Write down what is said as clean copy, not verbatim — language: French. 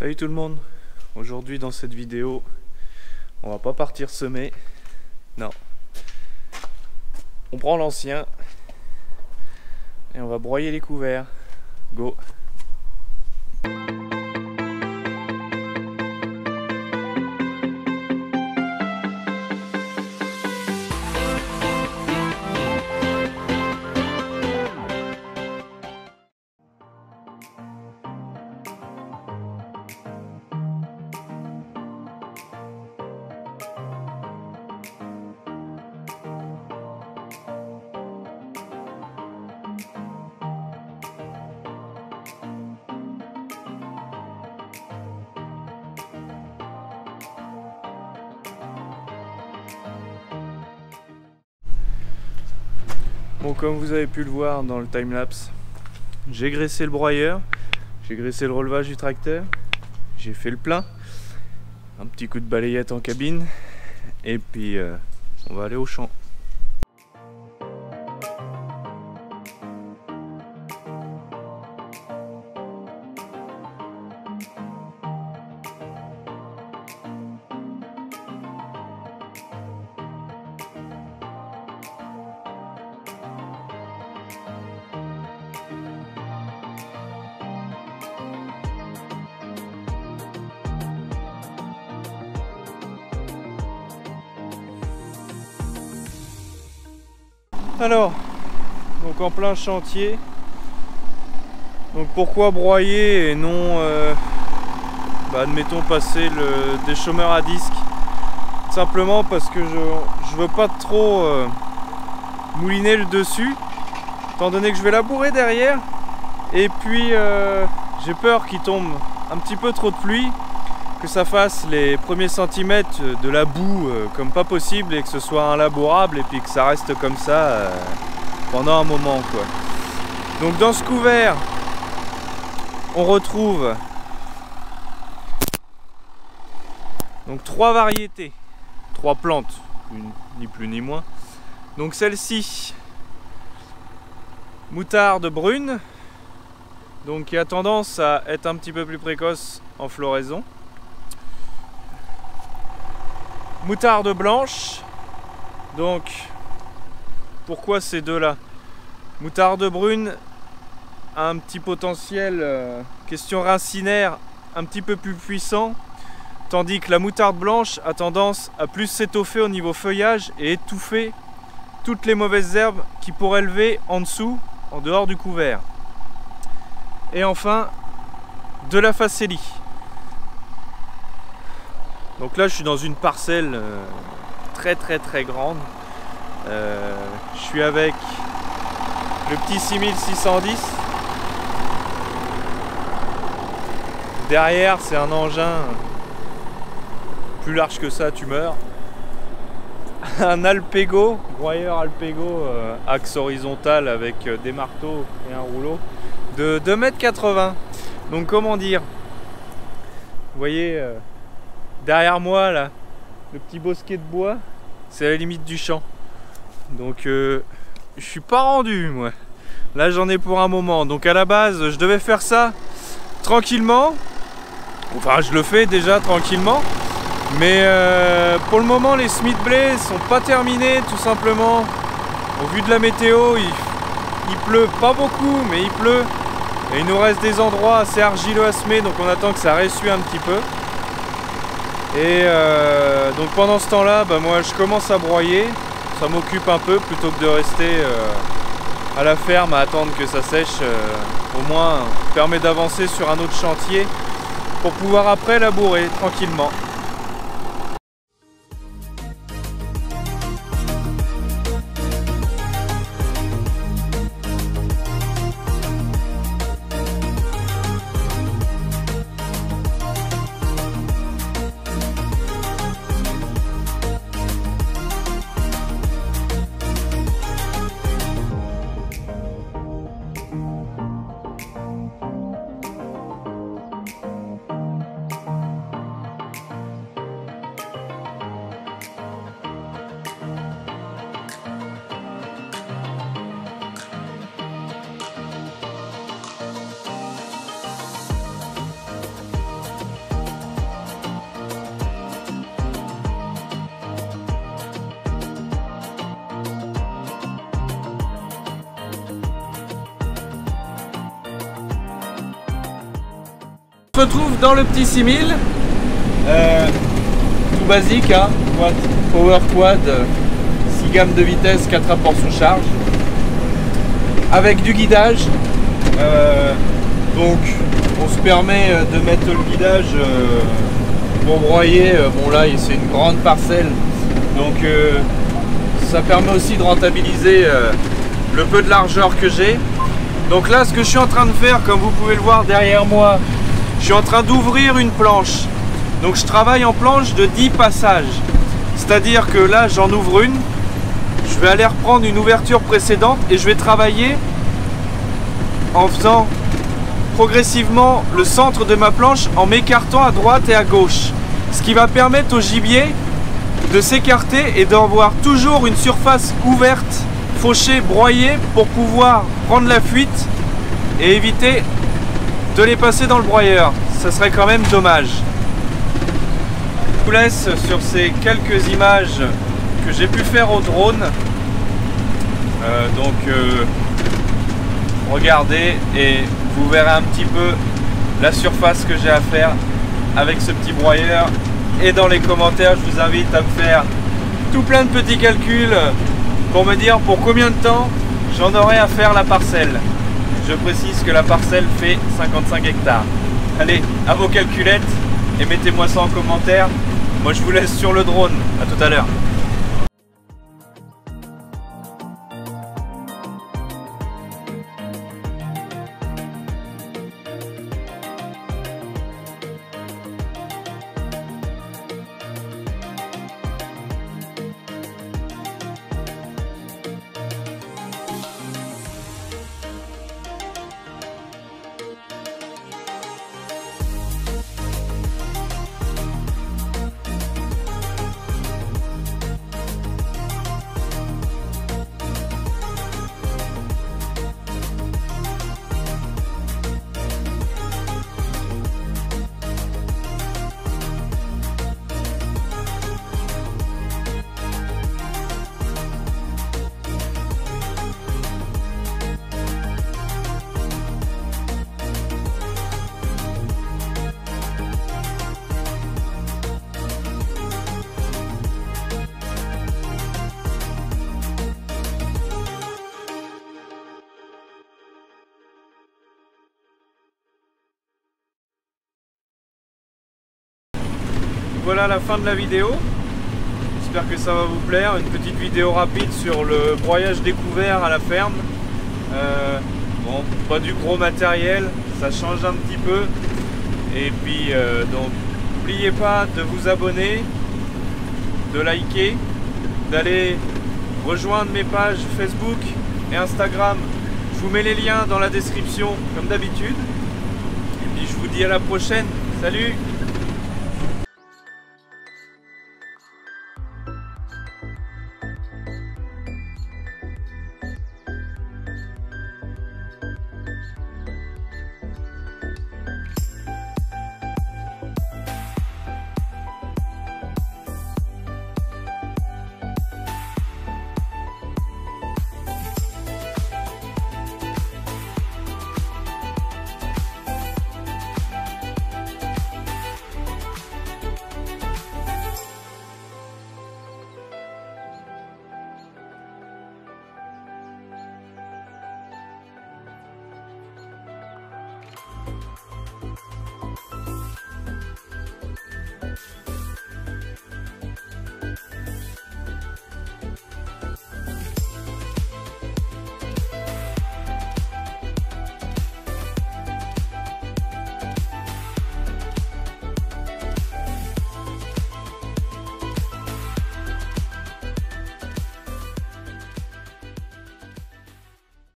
Salut tout le monde. Aujourd'hui dans cette vidéo, on va pas partir semer. Non. On prend l'ancien et on va broyer les couverts. Go. Bon, comme vous avez pu le voir dans le timelapse, j'ai graissé le broyeur, j'ai graissé le relevage du tracteur, j'ai fait le plein, un petit coup de balayette en cabine, et puis on va aller au champ. Alors, donc en plein chantier, donc pourquoi broyer et non, admettons passer le déchômeur à disque? Simplement parce que je veux pas trop mouliner le dessus, étant donné que je vais labourer derrière, et puis j'ai peur qu'il tombe un petit peu trop de pluie, que ça fasse les premiers centimètres de la boue comme pas possible et que ce soit inlabourable et puis que ça reste comme ça pendant un moment quoi. Donc dans ce couvert on retrouve donc 3 variétés, 3 plantes, ni plus ni moins. Donc celle-ci, moutarde brune, donc qui a tendance à être un petit peu plus précoce en floraison. Moutarde blanche, donc pourquoi ces deux-là? Moutarde brune a un petit potentiel question racinaire un petit peu plus puissant, tandis que la moutarde blanche a tendance à plus s'étoffer au niveau feuillage et étouffer toutes les mauvaises herbes qui pourraient lever en dessous, en dehors du couvert. Et enfin, de la facélie. Donc là je suis dans une parcelle très grande. Je suis avec le petit 6610. Derrière c'est un engin plus large que ça, tu meurs. Un Alpego, broyeur Alpego axe horizontal avec des marteaux et un rouleau de 2,80 m. Donc comment dire, vous voyez derrière moi là, le petit bosquet de bois, c'est la limite du champ. Donc je suis pas rendu moi. Là j'en ai pour un moment. Donc à la base je devais faire ça tranquillement. Enfin je le fais déjà tranquillement. Mais pour le moment les semis de blé sont pas terminés tout simplement. Au vu de la météo, il pleut pas beaucoup mais il pleut. Et il nous reste des endroits assez argileux à semer, donc on attend que ça ressue un petit peu. Et donc pendant ce temps-là, moi je commence à broyer. Ça m'occupe un peu plutôt que de rester à la ferme à attendre que ça sèche. Au moins, permet d'avancer sur un autre chantier pour pouvoir après labourer tranquillement. retrouve dans le petit 6000. Tout basique, hein, Power Quad, 6 gammes de vitesse, 4 rapports sous charge. Avec du guidage. Donc on se permet de mettre le guidage pour broyer. Bon là c'est une grande parcelle. Donc ça permet aussi de rentabiliser le peu de largeur que j'ai. Donc là ce que je suis en train de faire, comme vous pouvez le voir derrière moi, je suis en train d'ouvrir une planche. Donc je travaille en planche de 10 passages. C'est-à-dire que là j'en ouvre une, je vais aller reprendre une ouverture précédente et je vais travailler en faisant progressivement le centre de ma planche en m'écartant à droite et à gauche. Ce qui va permettre au gibier de s'écarter et d'avoir toujours une surface ouverte, fauchée, broyée pour pouvoir prendre la fuite et éviter de les passer dans le broyeur. Ça serait quand même dommage. Je vous laisse sur ces quelques images que j'ai pu faire au drone. Regardez et vous verrez un petit peu la surface que j'ai à faire avec ce petit broyeur. Et dans les commentaires, je vous invite à me faire tout plein de petits calculs pour me dire pour combien de temps j'en aurai à faire la parcelle. Je précise que la parcelle fait 55 hectares. Allez, à vos calculettes et mettez-moi ça en commentaire. Moi je vous laisse sur le drone. À tout à l'heure. Voilà la fin de la vidéo. J'espère que ça va vous plaire. Une petite vidéo rapide sur le broyage découvert à la ferme. Bon, pas du gros matériel, ça change un petit peu. Et puis donc n'oubliez pas de vous abonner, de liker, d'aller rejoindre mes pages Facebook et Instagram. Je vous mets les liens dans la description comme d'habitude. Et puis je vous dis à la prochaine. Salut!